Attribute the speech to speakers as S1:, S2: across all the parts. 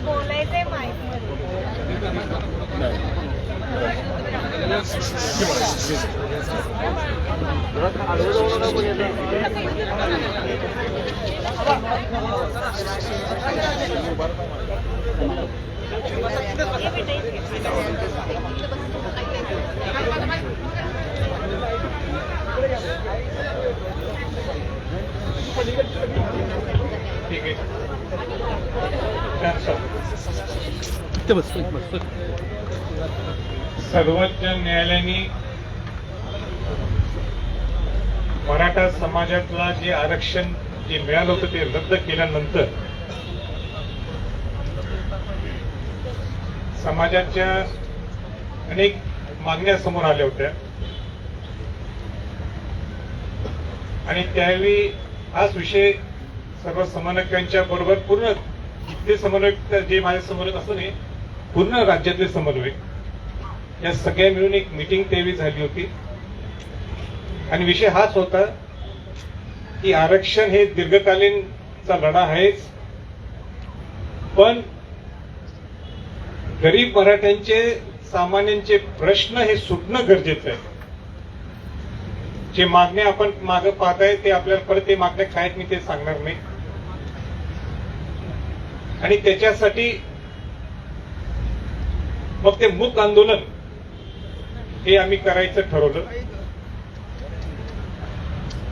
S1: बोलायचंय माईक
S2: सर्वोच्च न्यायालयाने मराठा समाजातला जे आरक्षण जे मिळालं होतं ते रद्द केल्यानंतर समाजाच्या अनेक मागण्या समोर आल्या होत्या आणि त्यावेळी हाच विषय सर्व समन्वयकांच्या बरोबर पूर्ण इथले समन्वयक जे माझ्या समोर असं नाही पूर्ण राज्यातले समन्वयक या सगळ्या मिळून एक मीटिंग त्यावेळी झाली होती आणि विषय हाच होता की आरक्षण हे दीर्घकालीनचा लढा आहेच, पण गरीब मराठ्यांचे सामान्यांचे प्रश्न हे सुटणं गरजेचं आहे. जे मागण्या आपण मागे पाहताय ते आपल्याला परत ते मागण्या काय मी ते सांगणार नाही आणि त्याच्यासाठी मग ते मूक आंदोलन हे आम्ही करायचं ठरवलं.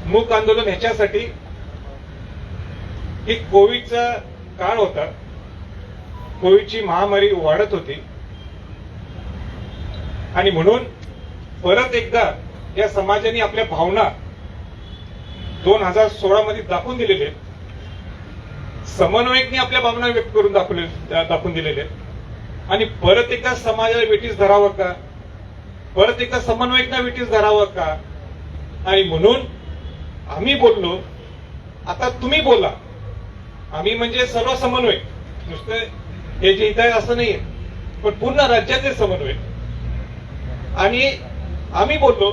S2: मूक आंदोलन ह्याच्यासाठी की कोविडचा काळ होता, कोविडची महामारी वाढत होती आणि म्हणून परत एकदा या समाजाने आपल्या भावना 2016 मध्ये दाखवून दिलेले, समन्वयकने आपल्या भावना व्यक्त करून दाखवून दिलेले आणि परत एकदा समाजाला वेठीस धरावं का, परत एकदा समन्वयकना वेठीस धरावं का, आणि म्हणून आम्ही बोललो आता तुम्ही बोला. आम्ही म्हणजे सर्व समन्वयक, नुसतं हे जे इथं आहे असं नाहीये, पण पूर्ण राज्याचे समन्वयक. आणि आम्ही बोललो,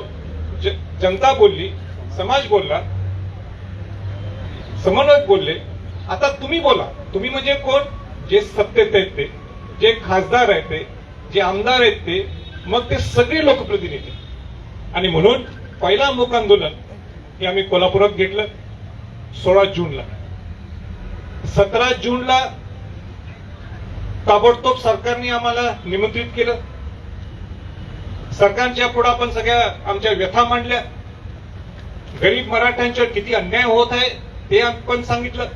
S2: जनता बोलली, समाज बोलला, समन्वयक बोलले. आता तुम्ही बोला. तुम्ही म्हणजे कोण? जे सत्तेत आहेत ते, जे खासदार आहेत ते, जे आमदार आहेत ते, मग ते सगळे लोकप्रतिनिधी. आणि म्हणून पहिला मूक आंदोलन हे आम्ही कोल्हापुरात घेतलं 16 जूनला. 17 जूनला ताबडतोब सरकारने आम्हाला निमंत्रित केलं. सरकारच्या पुढे आपण सगळ्या आमच्या व्यथा मांडल्या. गरीब मराठ्यांच्यावर किती अन्याय होत आहे ते आपण सांगितलं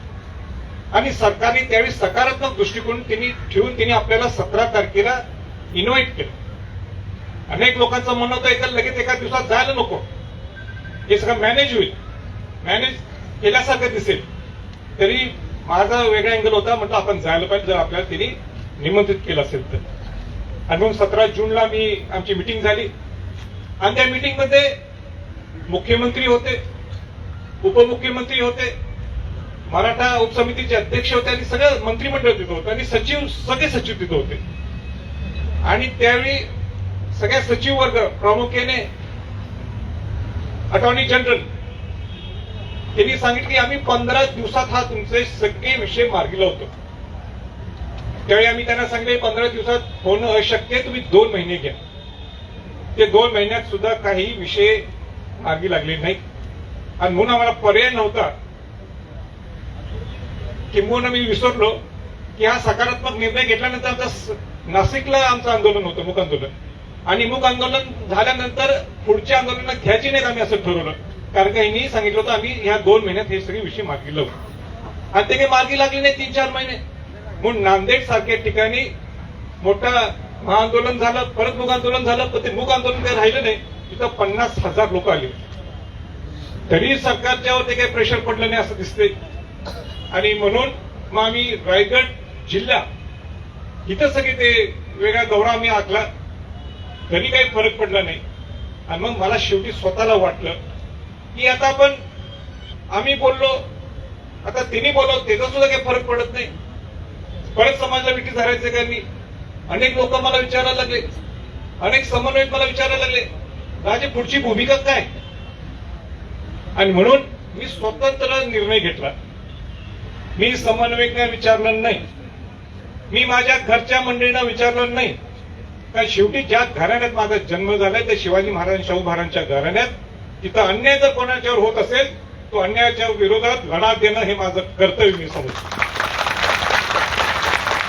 S2: आणि सरकारने त्यावेळी सकारात्मक दृष्टिकोन ठेवून त्यांनी आपल्याला 17 तारखेला इन्व्हाइट केलं. अनेक लोकांचं म्हणणं होतं एका लगेच एका दिवसात जायला नको, हे सगळं मॅनेज होईल, मॅनेज केल्यासारखं दिसेल. तरी माझा वेगळा अँगल होता, म्हटलं आपण जायला पाहिजे जर आपल्याला त्यांनी निमंत्रित केलं असेल तर. आणि मग 17 जूनला आमची मिटिंग झाली आणि त्या मिटिंगमध्ये मुख्यमंत्री होते, उपमुख्यमंत्री होते, मराठा उपसमितीचे अध्यक्ष होते आणि सगळं मंत्रिमंडळ तिथं होतं आणि सगळे सचिव तिथं होते. आणि त्यावेळी सगळ्या सचिव वर्ग प्रामुख्याने अटॉर्नी जनरल त्यांनी सांगितलं की आम्ही 15 दिवसात हा तुमचे सगळे विषय मार्गी लावतो. त्यावेळी आम्ही त्यांना सांगितले 15 दिवसात होणं अशक्य आहे, तुम्ही 2 महिने घ्या. ते 2 महिन्यात सुद्धा काही विषय मार्गी लागले नाही आणि म्हणून आम्हाला पर्याय नव्हता. किंबहुना मी विसरलो की हा सकारात्मक निर्णय घेतल्यानंतर आमचा नाशिकला आमचं आंदोलन होतं, मूक आंदोलन. आणि मूक आंदोलन झाल्यानंतर पुढच्या आंदोलन घ्यायची नाहीत आम्ही असं ठरवलं, कारण का यांनी सांगितलं होतं आम्ही ह्या 2 महिन्यात हे सगळे विषय मार्गी लावू आणि ते काही मार्गी लागले नाही 3-4 महिने. म्हणून नांदेड सारख्या ठिकाणी मोठा महाआंदोलन झालं, परत मूक आंदोलन झालं, पण ते मूक आंदोलन काही राहिलं नाही. तिथं 50,000 लोक आले, तरी सरकारच्यावर ते काही प्रेशर पडलं नाही असं दिसतंय. आणि म्हणून मग आम्ही रायगड जिल्हा इथं सगळे ते वेगळा दौरा आम्ही आखला, तरी काही फरक पडला नाही. आणि मग मला शेवटी स्वतःला वाटलं की आता आपण आम्ही बोललो, आता तिने बोललो, त्याचा सुद्धा काही फरक पडत नाही. परत समाजाला विटी धरायचं का? अनेक लोक मला विचारायला लागले, अनेक समन्वयक मला विचारायला लागले माझी पुढची भूमिका काय. आणि म्हणून मी स्वतंत्र निर्णय घेतला. मी समन्वयकांना विचारलं नाही, मी माझ्या घरच्या मंडळींना विचारलं नाही. कारण शेवटी ज्या घराण्यात माझा जन्म झालाय ते शिवाजी महाराज शाहू महाराजांच्या घराण्यात, तिथं अन्याय जर कोणाच्यावर होत असेल तो अन्यायाच्या विरोधात लढा देणं हे माझं कर्तव्य मी समजतो.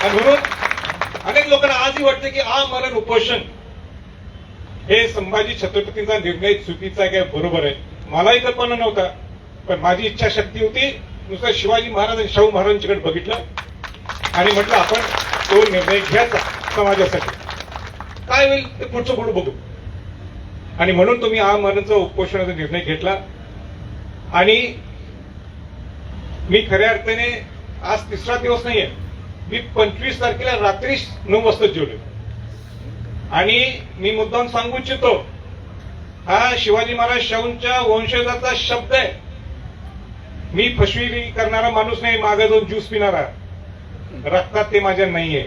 S2: आणि म्हणून अनेक लोकांना आजही वाटतं की आमरण उपोषण हे संभाजी छत्रपतींचा निर्णय चुकीचा आहे, काय बरोबर आहे. मलाही कल्पना नव्हता, पण माझी इच्छाशक्ती होती. नुसतं शिवाजी महाराज आणि शाहू महाराजांच्याकडे बघितलं आणि म्हटलं आपण तो निर्णय घ्यायचा समाजासाठी. काय होईल ते पुढचं पुढे बघू. आणि म्हणून तुम्ही आमरणचा उपोषणाचा निर्णय घेतला. आणि मी खऱ्या अर्थाने आज तिसरा दिवस नाहीये, मी 25 तारखेला रात्री 9 वाजता जेवलो. आणि मी मुद्दाम सांगू इच्छितो, हा शिवाजी महाराज शाहूंच्या वंशजाचा शब्द आहे. मी फसवी करणारा माणूस नाही, मागे जाऊन ज्यूस पिणारा. रक्तात ते माझ्या नाहीये.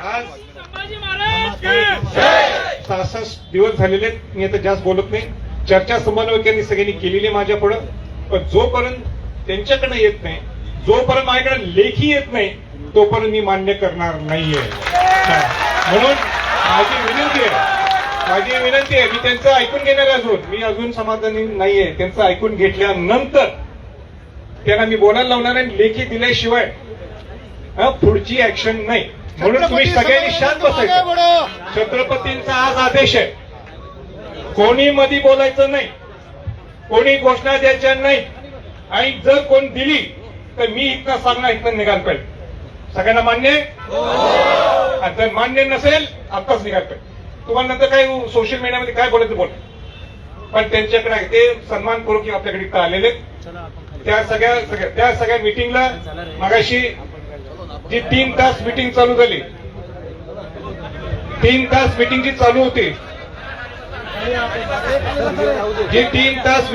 S2: आज 66 दिवस झालेले, मी आता जास्त बोलत नाही. चर्चा समन्वयकांनी सगळ्यांनी केलेली माझ्या पुढं, पण जोपर्यंत त्यांच्याकडे येत नाही, जोपर्यंत माझ्याकडे लेखी येत नाही, तोपर्यंत मी मान्य करणार नाहीये. म्हणून माझी विनंती आहे, मी त्यांचं ऐकून घेणार मी अजून समाधानी नाहीये. त्यांचं ऐकून घेतल्यानंतर त्यांना मी बोलायला लावणार आहे. लेखी दिल्याशिवाय पुढची ऍक्शन नाही. म्हणून तुम्ही सगळ्यांनी शांत बसायचं. छत्रपतींचा आज आदेश आहे, कोणी मध्ये बोलायचं नाही, कोणी घोषणा द्यायच्या नाही. आणि जर कोण दिली तर मी इथं सांगणार, इथं निघाल पाहिजे. सगळ्यांना मान्य आहे? जर मान्य नसेल आत्ताच निघाल पाहिजे. तुम्हाला नंतर काय सोशल मीडियामध्ये काय बोलायचं बोल, पण त्यांच्याकडे ते सन्मानपूर्वक आपल्याकडे इथं आलेले. त्या सगळ्या मिटिंगला मगाशी जी 3 तास मिटिंग चालू झाली, 3 तास मिटिंग जी चालू होती, जी 3 तास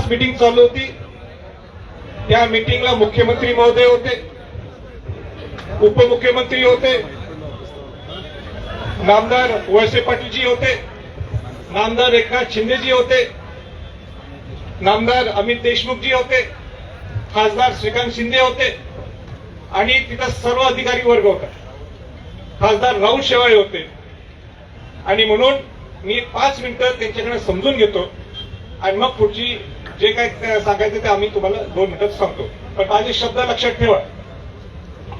S2: मिटिंग चालू होती, त्या मिटिंगला मुख्यमंत्री महोदय होते, उपमुख्यमंत्री होते, नामदार वळसे पाटीलजी होते, नामदार एकनाथ शिंदेजी होते, नामदार अमित देशमुखजी होते, खासदार श्रीकांत शिंदे होते आणि तिथं सर्व अधिकारी वर्ग होता. खासदार राहुल शेवाळे होते. आणि म्हणून मी 5 मिनिटं त्यांच्याकडे समजून घेतो आणि मग पुढची जे काही सांगायचं ते आम्ही तुम्हाला 2 मिनिटात सांगतो. पण माझे शब्द लक्षात ठेवा,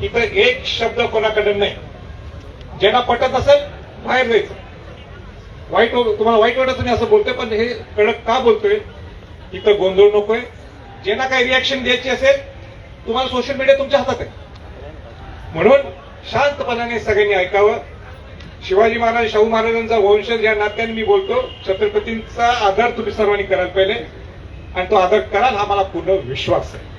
S2: इथं एक शब्द कोणाकडे नाही. ज्यांना पटत असेल बाहेर जायचं. तुम्हाला वाईट वाटत नाही असं बोलतोय, पण हे कडक का बोलतोय, इथं गोंधळ नकोय. ज्यांना काही रिॲक्शन द्यायची असेल, तुम्हाला सोशल मीडिया तुमच्या हातात आहे. म्हणून शांतपणाने सगळ्यांनी ऐकावं. शिवाजी महाराज शाहू महाराजांचा वंशज या नात्याने मी बोलतो. छत्रपतींचा आदर तुम्ही सर्वांनी करायला पाहिजे आणि तो आदर कराल हा मला पूर्ण विश्वास आहे.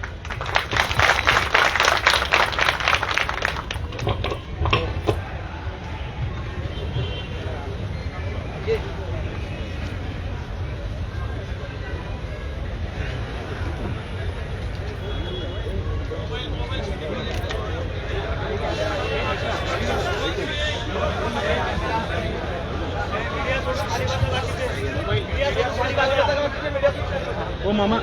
S1: ओ मामा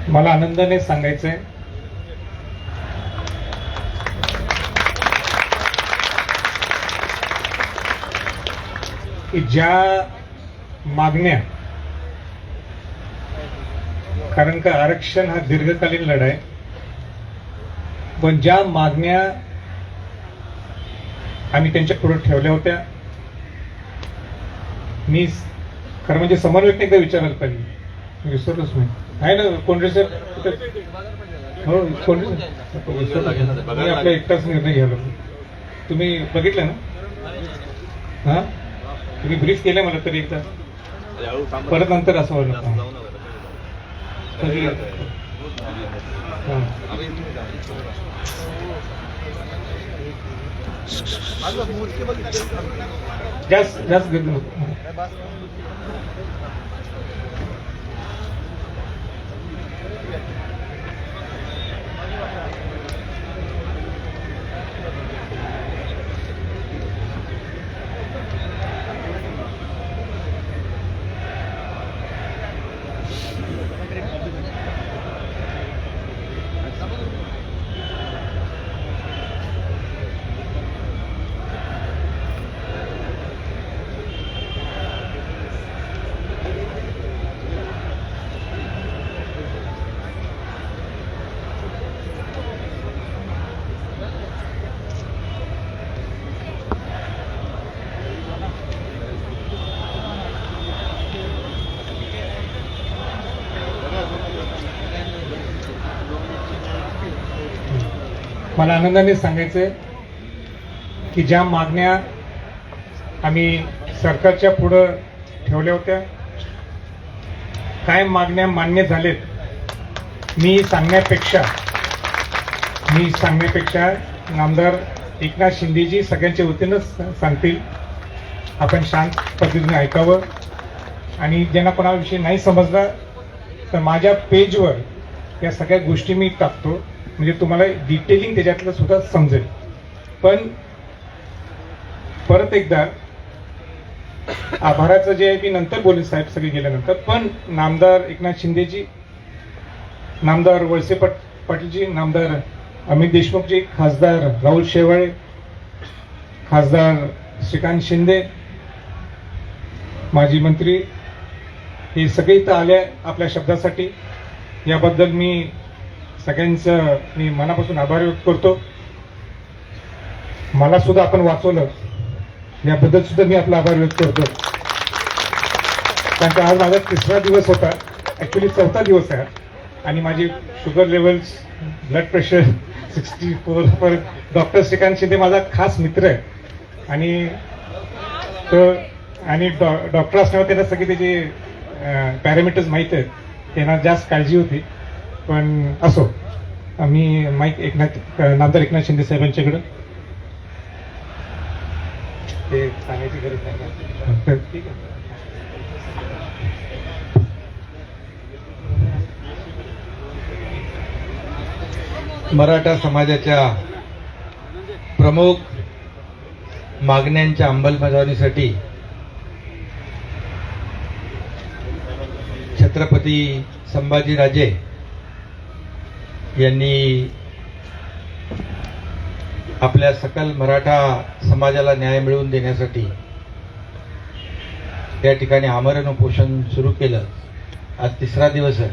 S2: मला आनंदाने सांगायचंय की ज्या मागण्या, कारण का आरक्षण हा दीर्घकालीन लढा आहे, पण ज्या मागण्या आम्ही त्यांच्या पुढे ठेवल्या होत्या, मी खरं म्हणजे समन्वयक एकदा विचारायला पाहिजे, मी विसरलोच नाही. आहे ना कोंडरे सर? हो कोंडरे सर, मी आपला एकटाच निर्णय घ्यायला. तुम्ही बघितलं ना? हा, तुम्ही ब्रीफ केलं मला तरी एकदा, परत नंतर असं वाटलं. जास्त जास्त गर्दी नको. मला आनंदाने सांगायचंय की ज्या मागण्या आम्ही सरकारच्या पुढं ठेवल्या होत्या, काय मागण्या मान्य झालेत मी सांगण्यापेक्षा नामदार एकनाथ शिंदेजी सगळ्यांच्या वतीनंच सांगतील. आपण शांत पद्धतीने ऐकावं, आणि ज्यांना कोणाविषयी नाही समजला तर माझ्या पेजवर या सगळ्या गोष्टी मी टाकतो, म्हणजे तुम्हाला डिटेलिंग त्याच्यातलं सुद्धा समजेल. पण परत एकदा आभाराचं जे आहे मी नंतर बोलेन साहेब सगळे गेल्यानंतर, पण नामदार एकनाथ शिंदेजी, नामदार वळसे पाटीलजी, नामदार अमित देशमुखजी, खासदार राहुल शेवाळे, खासदार श्रीकांत शिंदे, माजी मंत्री, हे सगळे इथं आले आपल्या शब्दासाठी. याबद्दल मी सगळ्यांचं मी मनापासून आभार व्यक्त करतो. मला सुद्धा आपण वाचवलं याबद्दल सुद्धा मी आपला आभार व्यक्त करतो. कारण का आज माझा 3रा दिवस होता, ऍक्च्युली 4था दिवस आहे, आणि माझी शुगर लेवल्स, ब्लड प्रेशर 64. पर डॉक्टर श्रीकांत शिंदे माझा खास मित्र आहे, आणि डॉक्टर असल्यावर त्यांना सगळे त्याचे पॅरामीटर्स माहीत आहेत, त्यांना जास्त काळजी होती. पण असो, मी नामदार एकनाथ शिंदे साहेबांच्याकडं ते सांगायची गरज नाही. ठीक आहे.
S3: मराठा समाजाच्या प्रमुख मागण्यांच्या अंमलबजावणीसाठी छत्रपती संभाजीराजे यांनी आपल्या सकल मराठा समाजाला न्याय मिळवून देण्यासाठी या ठिकाणी आमरण उपोषण सुरू केलं. आज 3रा दिवस आहे.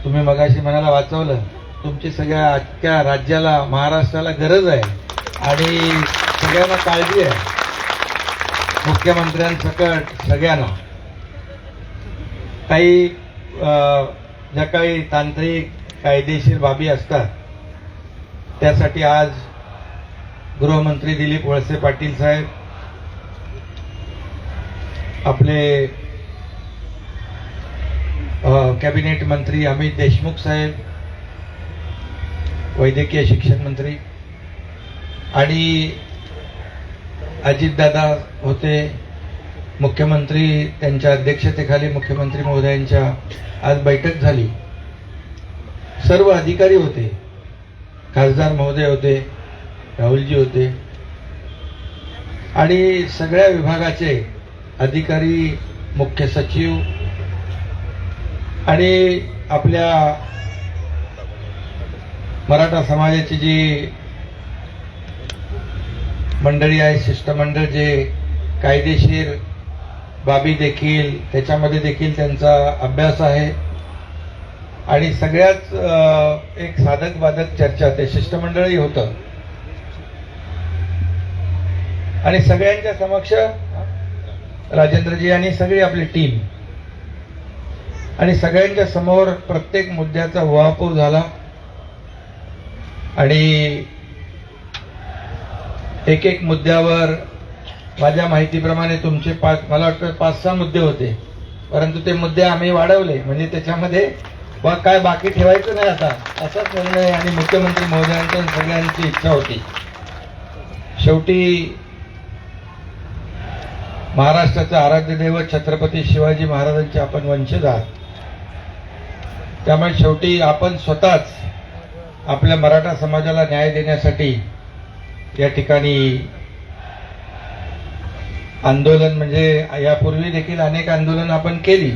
S3: तुम्ही मगाशी मनाला वाचवलं, तुमची सगळ्या अख्ख्या राज्याला, महाराष्ट्राला गरज आहे आणि सगळ्यांना काळजी आहे, मुख्यमंत्र्यांसकट सगळ्यांना. काही ज्या काही तांत्रिक कायदेशीर बाबी असतात त्यासाठी आज गृहमंत्री दिलीप वळसे पाटील साहेब, आपले कॅबिनेट मंत्री अमित देशमुख साहेब, वैद्यकीय शिक्षण मंत्री, आणि अजितदादा होते, मुख्यमंत्री त्यांच्या अध्यक्षतेखाली मुख्यमंत्री महोदयांच्या आज बैठक झाली. सर्व अधिकारी होते, खासदार महोदय होते, राहुलजी होते आणि सगळ्या विभागाचे अधिकारी, मुख्य सचिव आणि आपल्या मराठा समाजाची जी मंडळी आहे, शिष्टमंडळ, जे कायदेशीर बाबी देखील त्याच्यामध्ये देखील त्यांचा अभ्यास आहे आणि सगळ्याच एक साधक बाधक चर्चा ते शिष्टमंडळही होतं आणि सगळ्यांच्या समक्ष राजेंद्रजी आणि सगळी आपली टीम आणि सगळ्यांच्या समोर प्रत्येक मुद्द्याचा उहापोह झाला आणि एक एक मुद्द्यावर माझ्या माहितीप्रमाणे तुमचे मला वाटतं 5-6 मुद्दे होते, परंतु ते मुद्दे आम्ही वाढवले म्हणजे त्याच्यामध्ये काय बाकी ठेवायचं नाही आता, असाच निर्णय आणि मुख्यमंत्री महोदयांची सगळ्यांची इच्छा होती. शेवटी महाराष्ट्राचे आराध्य दैवत छत्रपती शिवाजी महाराजांचे आपण वंशज आहात, त्यामुळे शेवटी आपण स्वतःच आपल्या मराठा समाजाला न्याय देण्यासाठी या ठिकाणी आंदोलन, म्हणजे यापूर्वी देखील अनेक आंदोलन आपण केली,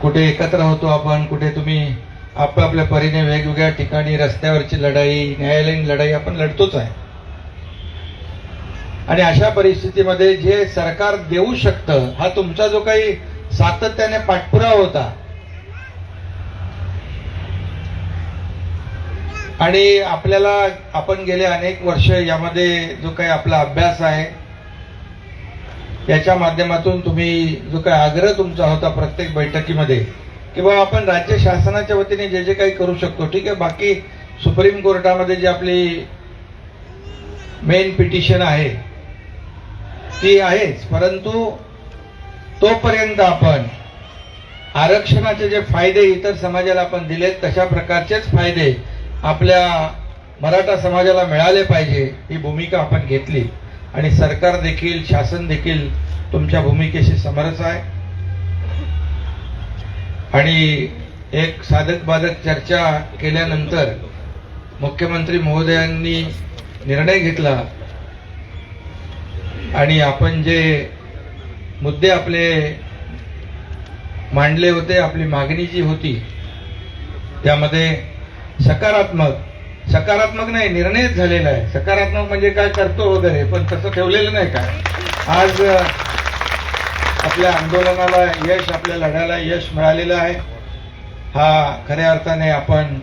S3: कुठे एकत्र होतो आपण, कुठे तुम्ही आपापल्या परीने वेगवेगळ्या ठिकाणी रस्त्यावरची लढाई, न्यायालयीन लढाई आपण लढतोच आहे. आणि अशा परिस्थितीमध्ये जे सरकार देऊ शकतं, हा तुमचा जो काही सातत्याने पाठपुरावा होता आणि आपल्याला आपण गेले अनेक वर्ष यामध्ये जो काही आपला अभ्यास आहे याच्या माध्यमातून तुम्ही जो काही आग्रह तुमचा होता प्रत्येक बैठकीमध्ये की बाबा आपण राज्य शासनाच्या वतीने जे जे काही करू शकतो, ठीक आहे, बाकी सुप्रीम कोर्टामध्ये जी आपली मेन पिटिशन आहे ती आहेच, परंतु तोपर्यंत आपण आरक्षणाचे जे फायदे इतर समाजाला आपण दिलेत तशा प्रकारचेच फायदे आपल्या मराठा समाजाला मिळाले पाहिजे ही भूमिका आपण घेतली आणि सरकार देखील, शासन देखील तुमच्या भूमिकेशी समरस आहे. आणि एक साधक बाधक चर्चा केल्यानंतर मुख्यमंत्री महोदयांनी निर्णय घेतला आणि आपण जे मुद्दे आपले मांडले होते, आपली मागणी जी होती त्यामध्ये सकारात्मक नाही, निर्णयच झालेला आहे. सकारात्मक म्हणजे काय करतो वगैरे, पण तसं ठेवलेलं नाही का. आज आपल्या आंदोलनाला यश, आपल्या लढ्याला यश मिळालेलं आहे. हा खऱ्या अर्थाने आपण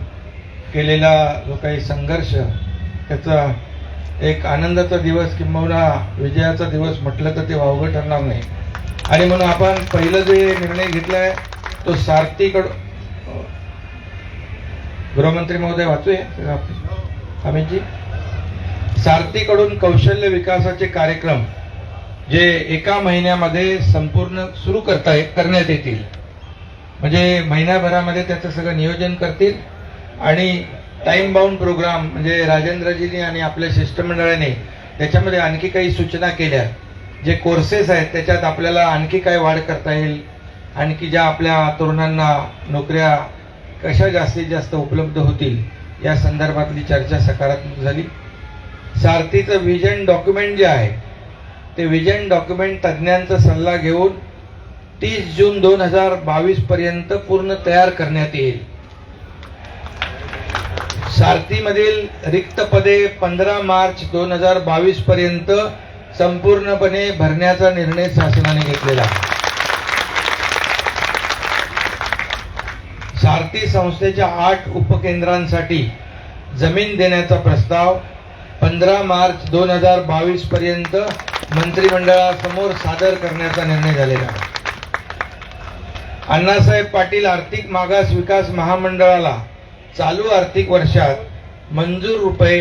S3: केलेला जो काही संघर्ष त्याचा एक आनंदाचा दिवस किंबहुना विजयाचा दिवस म्हटलं तर ते वावगं ठरणार नाही. आणि म्हणून आपण पहिलं जे निर्णय घेतलाय तो सारथीकडून, गृहमंत्री महोदय वाचूया अमितजी, सारथीकडून कौशल्य विकासाचे कार्यक्रम जे 1 महिन्यामध्ये संपूर्ण सुरू करण्यात येतील, म्हणजे महिन्याभरामध्ये त्याचं सगळं नियोजन करतील आणि टाइम बाउंड प्रोग्राम, म्हणजे राजेंद्रजींनी आणि आपल्या शिष्टमंडळाने त्याच्यामध्ये आणखी काही सूचना केल्या, जे कोर्सेस आहेत त्याच्यात आपल्याला आणखी काय वाढ करता येईल, आणखी ज्या आपल्या तरुणांना नोकऱ्या कशा जास्तीत जास्त उपलब्ध होतील या संदर्भातली चर्चा सकारात्मक झाली. सारथीचं व्हिजन डॉक्युमेंट जे आहे ते व्हिजन डॉक्युमेंट तज्ज्ञांचा सल्ला घेऊन 30 जून 2022 पर्यंत पूर्ण तयार करण्यात येईल. सारथीमधील रिक्त पदे 15 मार्च 2022 पर्यंत संपूर्णपणे भरण्याचा निर्णय शासनाने घेतलेला आहे. सारथी संस्थेच्या 8 उपकेंद्रांसाठी जमीन देण्याचा प्रस्ताव 15 मार्च 2022 पर्यंत मंत्रिमंडळासमोर सादर करण्याचा निर्णय झालेला आहे. अण्णासाहेब पाटील आर्थिक मागास विकास महामंडळाला चालू आर्थिक वर्षात मंजूर रुपये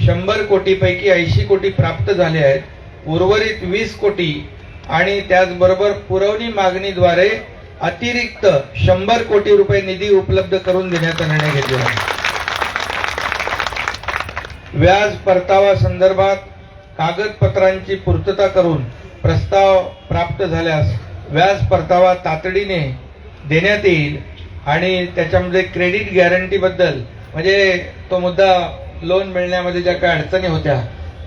S3: 100 कोटीपैकी 80 कोटी प्राप्त झाले आहेत. उर्वरित 20 कोटी आणि त्याचबरोबर पुरवणी मागणीद्वारे अतिरिक्त 100 कोटी रुपये निधी उपलब्ध करून देण्याचा निर्णय घेतलेला आहे. व्याज परतावा संदर्भात कागदपत्रांची पूर्तता करून प्रस्ताव प्राप्त झाल्यास व्याज परतावा तातडीने देण्यात येईल आणि त्याच्यामध्ये क्रेडिट गॅरंटीबद्दल म्हणजे तो मुद्दा लोन मिळण्यामध्ये ज्या काही अडचणी होत्या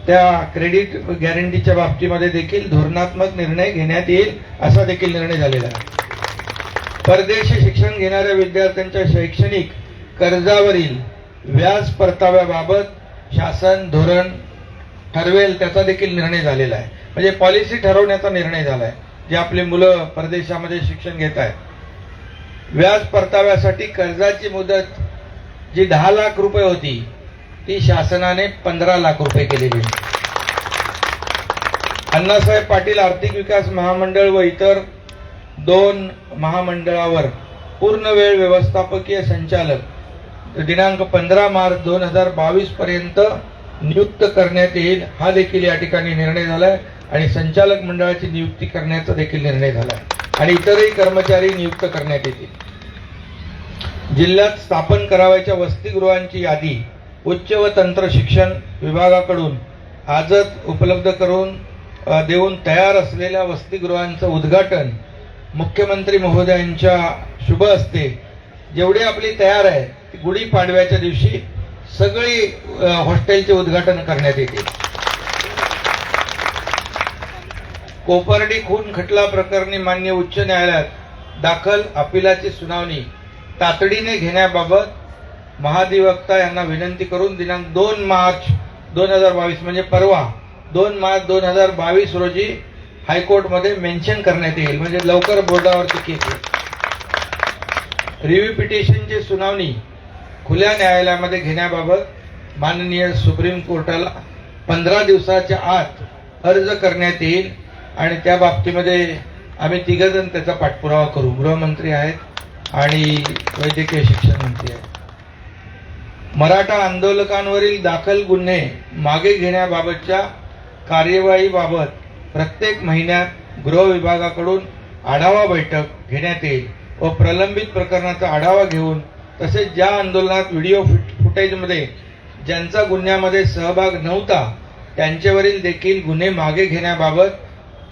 S3: त्या क्रेडिट गॅरंटीच्या बाबतीमध्ये देखील धोरणात्मक निर्णय घेण्यात येईल असा देखील निर्णय झालेला आहे. परदेशी शिक्षण घेणाऱ्या विद्यार्थ्यांच्या शैक्षणिक कर्जावरील व्याज परताव्याबाबत शासन धोरण ठरवेल त्याचा देखील निर्णय झालेला आहे. म्हणजे पॉलिसी ठरवण्याचा निर्णय झाला आहे. जे आपली मुलं परदेशामध्ये शिक्षण घेत आहेत, व्याज परताव्यासाठी कर्जाची मुदत जी 10 लाख रुपये होती ती शासनाने 15 लाख रुपये केलेली आहे. अण्णासाहेब पाटील आर्थिक विकास महामंडळ व इतर 2 महामंडळावर पूर्ण वेळ व्यवस्थापकीय संचालक दिनांक 15 मार्च 2022 पर्यंत नियुक्त करण्यात येईल हा देखील या ठिकाणी निर्णय झालाय आणि संचालक मंडळाची नियुक्ती करण्याचा देखील निर्णय झालाय आणि इतरही कर्मचारी नियुक्त करण्यात येतील. जिल्ह्यात स्थापन करावयाच्या वसतिगृहांची यादी उच्च व तंत्र शिक्षण विभागाकडून आजच उपलब्ध करून देऊन तयार असलेल्या वसतिगृहांचं उद्घाटन मुख्यमंत्री महोदयांच्या शुभ हस्ते जेवढी आपली तयार आहे ती गुढीपाडव्याच्या दिवशी सगळी हॉस्टेलचे उद्घाटन करण्यात येते. कोपर्डी खून खटला प्रकरणी मान्य उच्च न्यायालयात दाखल अपिलाची सुनावणी तातडीने घेण्याबाबत महाधिवक्ता यांना विनंती करून दिनांक 2 मार्च 2022 म्हणजे परवा 2 मार्च 2022 रोजी हायकोर्टमध्ये मेन्शन करण्यात येईल. म्हणजे लवकर बोर्डावरती केस येईल. रिव्ह्यू पिटिशनची सुनावणी खुल्या न्यायालयामध्ये घेण्याबाबत माननीय सुप्रीम कोर्टाला 15 दिवसाच्या आत अर्ज करण्यात येईल आणि त्या बाबतीमध्ये आम्ही तिघजण त्याचा पाठपुरावा करू. गृहमंत्री आहेत आणि वैद्यकीय शिक्षण मंत्री आहेत. मराठा आंदोलकांवरील दाखल गुन्हे मागे घेण्याबाबतच्या कार्यवाहीबाबत प्रत्येक महिन्यात गृह विभागाकडून आढावा बैठक घेण्यात येईल व प्रलंबित प्रकरणाचा आढावा घेऊन तसेच ज्या आंदोलनात व्हिडिओ फुटेजमध्ये ज्यांचा गुन्ह्यामध्ये सहभाग नव्हता त्यांच्यावरील देखील गुन्हे मागे घेण्याबाबत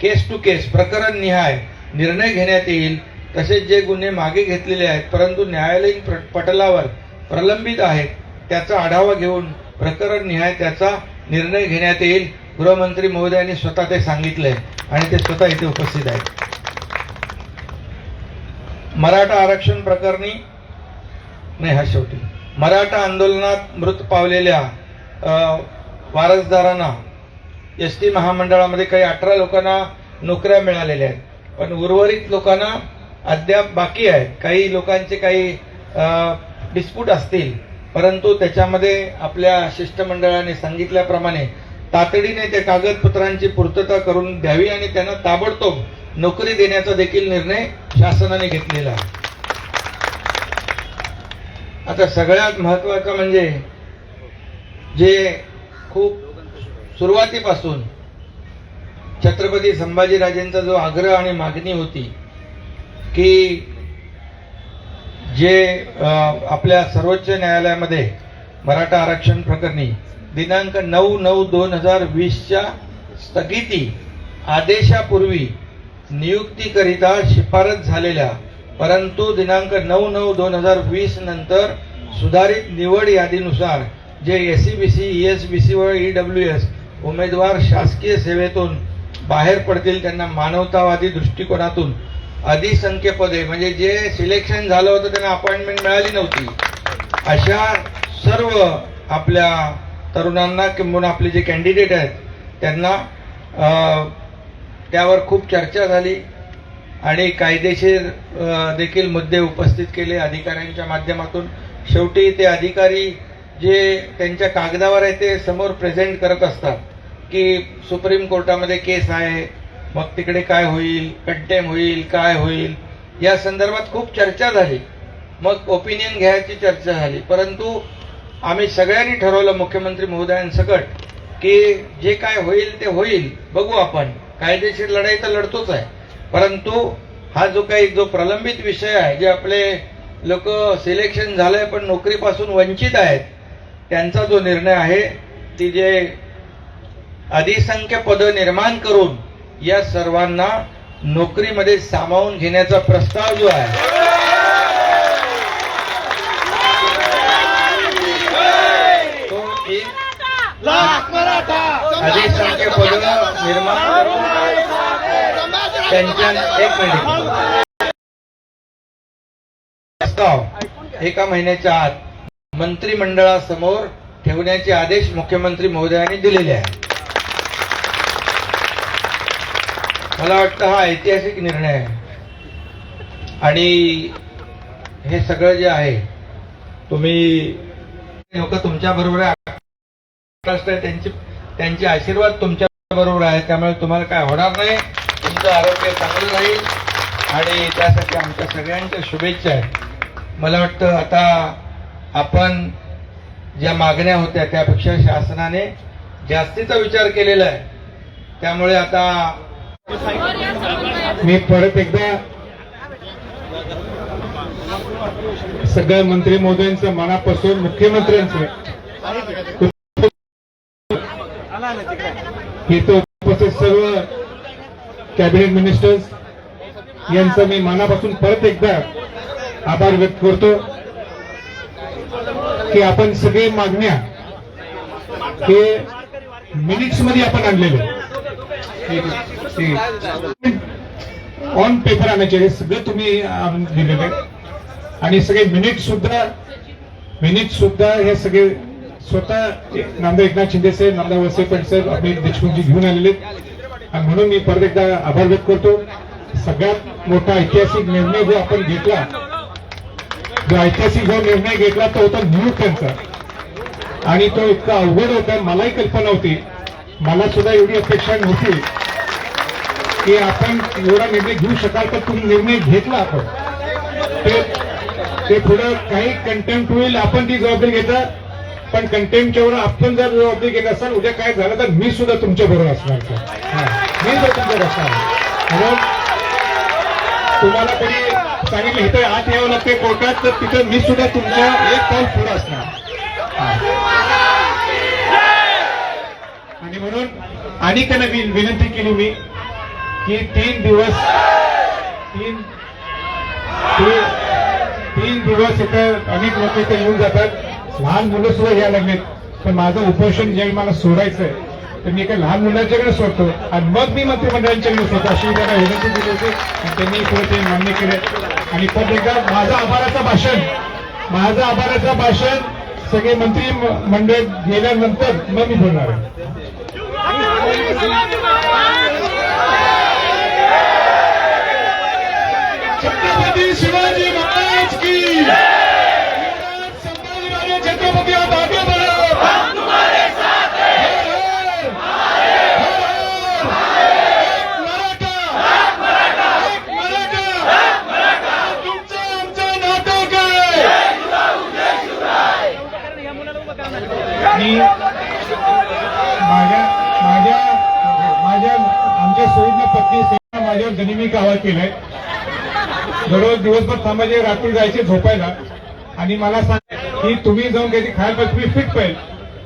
S3: केस टू केस प्रकरण निहाय निर्णय घेण्यात येईल. तसेच जे गुन्हे मागे घेतलेले आहेत परंतु न्यायालयीन पटलावर प्रलंबित आहेत त्याचा आढावा घेऊन प्रकरण निहाय त्याचा निर्णय घेण्यात येईल. गृहमंत्री महोदयांनी स्वतः ते सांगितलंय आणि ते स्वतः इथे उपस्थित आहेत. मराठा आरक्षण प्रकरणी नाही हा शेवटी मराठा आंदोलनात मृत पावलेल्या वारसदारांना एसटी महामंडळामध्ये काही 18 लोकांना नोकऱ्या मिळालेल्या आहेत पण उर्वरित लोकांना अद्याप बाकी आहेत. काही लोकांचे काही डिस्प्यूट असतील परंतु त्याच्यामध्ये आपल्या शिष्टमंडळाने सांगितल्याप्रमाणे तातडीने त्या कागदपत्रांची पूर्तता करून द्यावी आणि त्यांना ताबडतोब नोकरी देण्याचा देखील निर्णय शासनाने घेतलेला आहे. आता सगळ्यात महत्वाचं म्हणजे जे खूप सुरुवातीपासून छत्रपती संभाजीराजेंचा जो आग्रह आणि मागणी होती की जे आपल्या सर्वोच्च न्यायालयामध्ये मराठा आरक्षण प्रकरणी दिनांक 9/9/2020च्या स्थगिती आदेशापूर्वी नियुक्तीकरिता शिफारस झालेल्या परंतु दिनांक 9/9/2020 नंतर सुधारित निवड यादीनुसार जे SCBC, ESBC व EWS उमेदवार शासकीय सेवेतून बाहेर पडतील त्यांना मानवतावादी दृष्टिकोनातून अधिसंख्य पदे म्हणजे जे सिलेक्शन झालं होतं त्यांना अपॉइंटमेंट मिळाली नव्हती अशा सर्व आपल्या तरुणांना किंवा आपले जे कॅन्डिडेट आहेत त्यांना त्यावर खूप चर्चा झाली आणि कायदेशीर देखील मुद्दे उपस्थित केले अधिकाऱ्यांच्या माध्यमातून. शेवटी ते अधिकारी जे त्यांच्या कागदावर आहे ते समोर प्रेझेंट करत असतात की सुप्रीम कोर्टामध्ये केस आहे मग तिकडे काय होईल, कंटेम होईल, काय होईल या संदर्भात खूप चर्चा झाली. मग ओपिनियन घ्यायची चर्चा झाली परंतु आम्ही सगळ्यांनी ठरवलं मुख्यमंत्री महोदयांसकट की जे काय होईल ते होईल बघू आपण कायदेशीर लढाई तर लढतोच आहे परंतु हा जो प्रलंबित विषय आहे जे आपले लोक सिलेक्शन झालंय पण नोकरीपासून वंचित आहेत त्यांचा जो निर्णय आहे ती जे अधिसंख्य पद निर्माण करून या सर्वांना नोकरीमध्ये सामावून घेण्याचा प्रस्ताव जो आहे तो एक अधिसंख्य पद निर्माण करून त्यांच्या एक मिनिट प्रस्ताव 1 महिन्याच्या आत मंत्रिमंडळासमोर ठेवण्याचे आदेश मुख्यमंत्री महोदयांनी दिलेले आहेत. मला वाटतं हा ऐतिहासिक निर्णय आहे आणि हे सगळं जे आहे तुम्ही लोक तुमच्या बरोबर आहे, त्यांचे आशीर्वाद तुमच्या बरोबर आहे, त्यामुळे तुम्हाला काय होणार नाही, तुमचं आरोग्य चांगलं राहील आणि त्यासाठी आमच्या सगळ्यांच्या शुभेच्छा आहेत. मला वाटतं आता आपण ज्या मागण्या होत्या त्यापेक्षा शासनाने जास्तीचा विचार केलेला आहे, त्यामुळे आता
S2: मी परत एकदा सगळ्या मंत्री महोदयांचं मनापासून मुख्यमंत्र्यांचं इथं उपस्थित सर्व कॅबिनेट मिनिस्टर्स यांचं मी मनापासून परत एकदा आभार व्यक्त करतो की आपण सगळे मागण्या हे मिनिट्स मध्ये आपण आणलेले ऑन पेपर आणायचे हे सगळं तुम्ही दिलेले आणि सगळे मिनिट सुद्धा हे सगळे स्वतः नामदार एकनाथ शिंदे साहेब, नामदार वळसे पाटील साहेब, अमित देशमुखजी घेऊन आलेले आणि म्हणून मी परत एकदा आभार व्यक्त करतो. सगळ्यात मोठा ऐतिहासिक निर्णय जो आपण घेतला, जो निर्णय घेतला तो होता नियुक्त्यांचा आणि तो इतका अवघड होता. मलाही कल्पना होती, मला सुद्धा एवढी अपेक्षा नव्हती की आपण एवढा निर्णय घेऊ शकाल, तर तुम्ही निर्णय घेतला. आपण ते पुढे काही कंटेम्प्ट होईल, आपण ती जबाबदारी घेता, पण कंटेम्प्टच्या वर आपण जर जबाबदारी घेत असाल, उद्या काय झालं तर मी सुद्धा तुमच्या बरोबर असणार. मी सुद्धा तुमच्याबरोबर असणार. म्हणून तुम्हाला कोणी सांगितलं इथं आत यावं लागते कोर्टात, तर तिथं मी सुद्धा तुमच्या एक पाऊल पुढे असणार. आणि म्हणून आणि त्यांना विनंती केली मी की 3 दिवस इथं अनेक लोक इथे येऊन जातात, लहान मुलं सुद्धा यायला लागलेत, पण माझं उपोषण ज्यावेळी मला सोडायचंय तर मी एका लहान मुलांच्याकडे सोडतो आणि मग मी मंत्रिमंडळांच्याकडे सोडतो अशी त्यांना विनंती दिली होती आणि त्यांनी पुढे ते मान्य केले. आणि पण एकदा माझं आभाराचं भाषण सगळे मंत्रिमंडळ गेल्यानंतर मग मी बोलणार आहे. छत्रपती शिवाजी महाराज की, संभाजीराजे छत्रपती आप आगे बढ़ो, हम तुम्हारे साथ हैं. मराठा, तुमचं आमचं नाटक आहे. आणि आमच्या सोयीनं पत्नी माझ्यावर गनिमी कावा केलाय. दररोज दिवसभर थांबायचे, रात्री जायचे झोपायला आणि मला सांग की तुम्ही जाऊन काही खायला पाहिजे, तुम्ही फिट पाहिजे,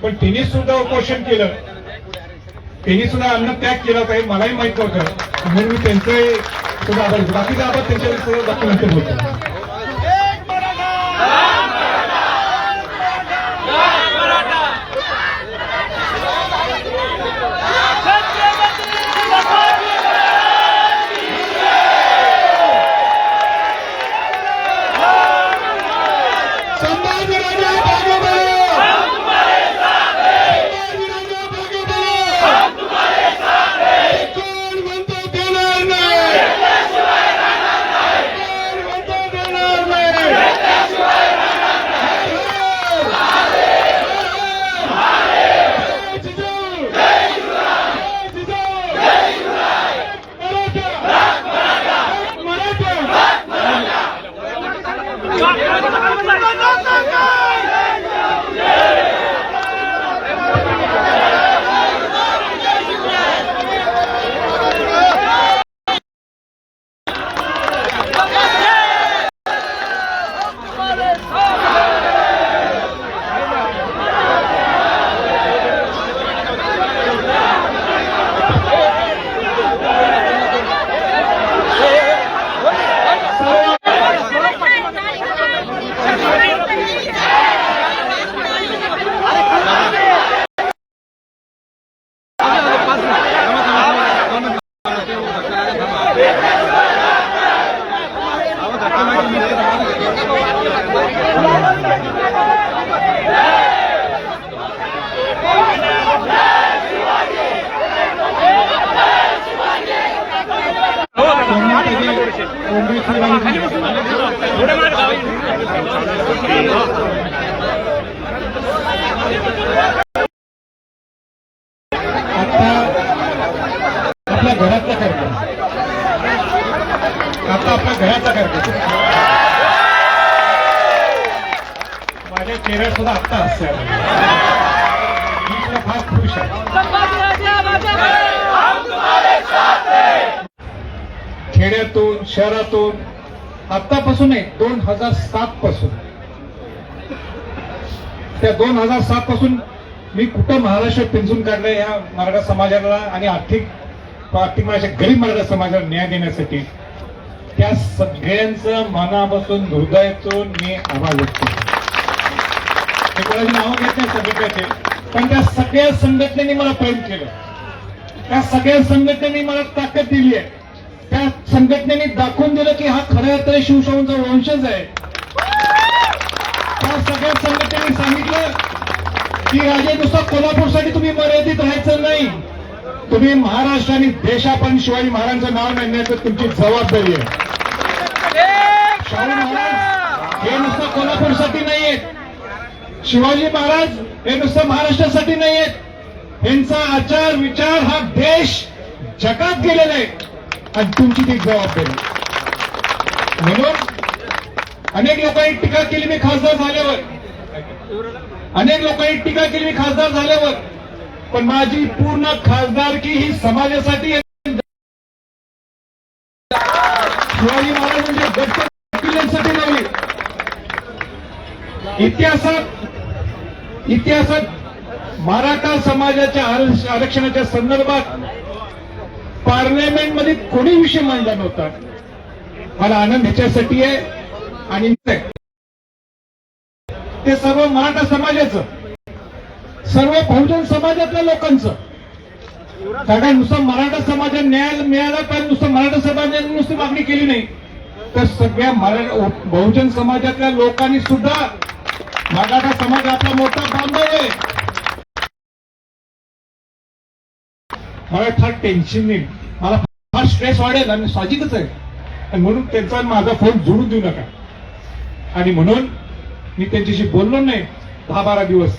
S2: पण तिने सुद्धा उपोषण केलं, त्यांनी सुद्धा अन्न त्याग केला पाहिजे, मलाही माहित नव्हतं. म्हणून मी त्यांचे सुद्धा आभार, बाकीचा आभार त्यांच्या बाकी नंतर बोलतो.
S4: आता आपल्या घरातला कार्यक्रम, आता आपल्या घराचा कार्यक्रम. माझ्या चेहऱ्यात सुद्धा आत्ता हास्य आलं. मी सुद्धा फार खुश आहे. खेड्यातून शहरातून आतापासून नाही, 2007 पासून, त्या 2007 पासून मी कुठं महाराष्ट्र पिंजून काढलं या मराठा समाजाला आणि आर्थिक माझ्या गरीब मराठा समाजाला न्याय देण्यासाठी. त्या सगळ्यांचं मनापासून हृदयातून मी आभार व्यक्त करतो. हे कोणाची नावं घेत नाही संघटनेचे, पण त्या सगळ्या संघटनेने मला प्रेम केलं. त्या सगळ्या संघटनेने मला ताकद दिली आहे. त्या संघटनेने दाखवून दिलं की हा खऱ्या अर्थाने शिवशाहूंचा वंशज आहे. त्या सगळ्या संघटनेने सांगितलं की राजे नुसतं कोल्हापूरसाठी तुम्ही मर्यादित राहायचं नाही, तुम्ही महाराष्ट्र आणि देशात पण शिवाजी महाराजांचं नाव नेण्याचं तुमची जबाबदारी आहे. शाहू महाराज हे नुसतं कोल्हापूरसाठी नाहीयेत, शिवाजी महाराज हे नुसतं महाराष्ट्रासाठी नाहीयेत, यांचा आचार विचार हा देश जगात गेलेला आहे आणि तुमची ती जबाबदारी. म्हणून अनेक लोकांनी टीका केली मी खासदार झाल्यावर, अनेक लोकांनी टीका केली मी खासदार झाल्यावर, पण माझी पूर्ण खासदारकी ही समाजासाठी, शिवाजी महाराज म्हणजे गड किल्ल्यांसाठी नव्हे. इतिहासात मराठा समाजाच्या आरक्षणाच्या संदर्भात पार्लमेंटमध्ये कोणी विषय मांडला नव्हता. मला आनंद ह्याच्यासाठी आहे आणि ते सर्व मराठा समाजाचं, सर्व बहुजन समाजातल्या लोकांचं. कारण नुसतं मराठा समाजाला न्याय मिळाला पाहिजे, नुसतं मराठा समाजाने नुसती मागणी केली नाही, तर सगळ्या बहुजन समाजातल्या लोकांनी सुद्धा मराठा समाज आपला मोठा बांधव आहे. मला फार टेन्शन नाही, मला फार स्ट्रेस वाढेल आणि साहजिकच आहे. आणि म्हणून त्यांचा माझा फोन जोडून देऊ नका. आणि म्हणून मी त्यांच्याशी बोललो नाही 10-12 दिवस.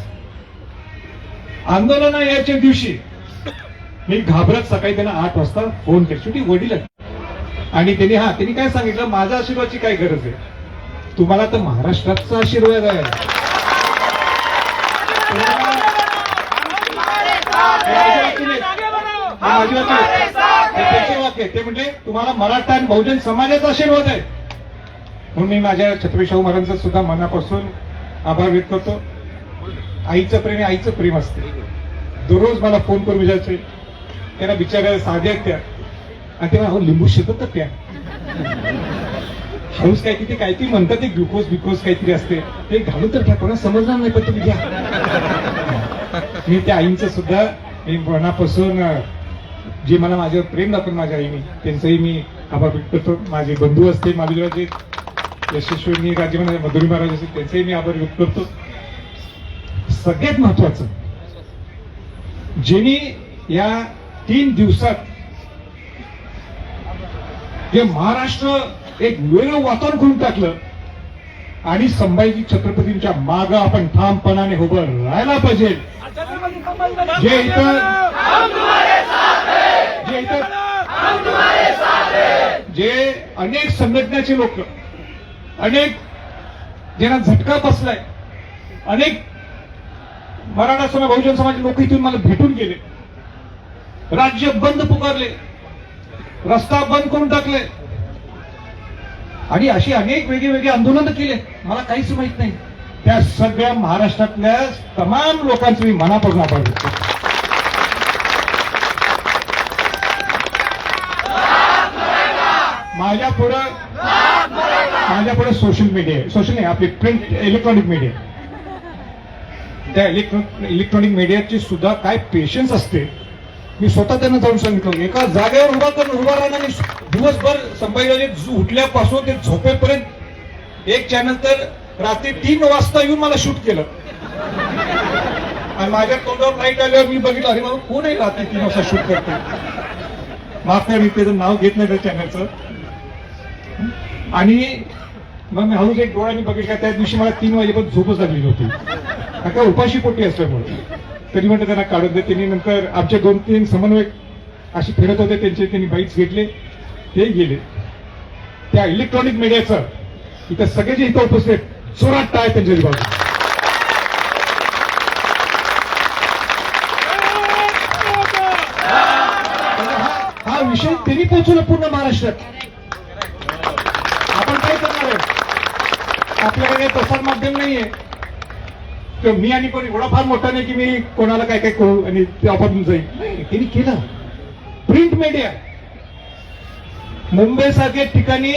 S4: आंदोलन याच्या दिवशी मी घाबरत सकाळी त्यांना 8 वाजता फोन केला. शेवटी वडील आणि त्यांनी काय सांगितलं, माझ्या आशीर्वादाची काय गरज आहे, तुम्हाला तर महाराष्ट्राचा आशीर्वाद आहे. त्याचे वाक्य ते म्हणजे तुम्हाला मराठा आणि बहुजन समाजाचा आशीर्वाद आहे. म्हणून मी माझ्या छत्रपती शाहू महाराजांचा सुद्धा मनापासून आभार व्यक्त करतो. आईचं प्रेम आईचं प्रेम असते. दररोज मला फोन करून विचारायचे, त्यांना बिचारायला साध्या त्या आणि तेव्हा अहो लिंबू शिकत तर त्या हाऊस काहीतरी काहीतरी म्हणतात, ते ग्लुकोज काहीतरी असते, ते घालून तर घ्या, कोणा समजणार नाही पण तुम्ही घ्या. मी त्या आईंचं सुद्धा मी मनापासून, जे मला माझ्यावर प्रेम दाखवून माझ्या आईने, त्यांचंही मी आभार व्यक्त करतो. माझे बंधू असते मालुराचे यशस्वी राज्यमंत्री मधुरी महाराज असतील, त्यांचंही मी आभार व्यक्त करतो. सगळ्यात महत्वाचं, ज्यांनी या 3 दिवसात जे महाराष्ट्र एक वेगळं वातावरण करून टाकलं आणि संभाजी छत्रपतींच्या मागं आपण ठामपणाने उभं राहायला पाहिजे. जे इतर जे अनेक संघटनेचे लोक, अनेक ज्यांना झटका बसलाय, अनेक मराठा समाज बहुजन समाज लोक इथून मला भेटून गेले, राज्य बंद पुकारले, रस्ता बंद करून टाकले आणि अशी अनेक वेगळी आंदोलनं केले, मला काहीच माहित नाही. त्या सगळ्या महाराष्ट्रातल्या तमाम लोकांचं मी मनापासून आभार व्यक्त करतो. माझ्या पुढे सोशल मीडिया, सोशल नाही आपली प्रिंट इलेक्ट्रॉनिक मीडिया, त्या इलेक्ट्रॉनिक मीडियाची सुद्धा काय पेशन्स असते. मी स्वतः त्यांना जाऊन सांगितलं, एका जागेवर उभा राहणार नाही. दिवसभर संभाजी उठल्यापासून ते झोपेपर्यंत एक चॅनल तर रात्री 3 वाजता येऊन मला शूट केलं आणि माझ्या तोंडावर लाईट आल्यावर मी बघितलं, अरे बाबा कोण आहे रात्री 3 वाजता शूट करतो. माफ करा मी त्याचं नाव घेत नाही त्या चॅनलचं. आणि मग मी हळूच एक डोळ्यांनी बघितलं. त्या दिवशी मला 3 वाजेपर्यंत झोपच लागली नव्हती, का उपाशी पोटी असल्यामुळे. तरी म्हटलं त्यांना काढून दे. त्यांनी नंतर आमचे 2-3 समन्वयक अशी फिरत होते, त्यांनी बाईट्स घेतले, ते गेले. त्या इलेक्ट्रॉनिक मीडियाचं इथं सगळे जे इथं उपस्थित जोरात टाळ त्यांच्या बाजू. हा विषय त्यांनी पोहोचवला पूर्ण महाराष्ट्रात. आपण काय करणार आहे? आपल्याकडे प्रसार माध्यम नाहीये, तर मी आणि कोणी एवढा फार मोठा नाही की मी कोणाला काय काय करू आणि ते आपण जाईल. नाही, त्यांनी केलं. प्रिंट मीडिया मुंबई सारख्या ठिकाणी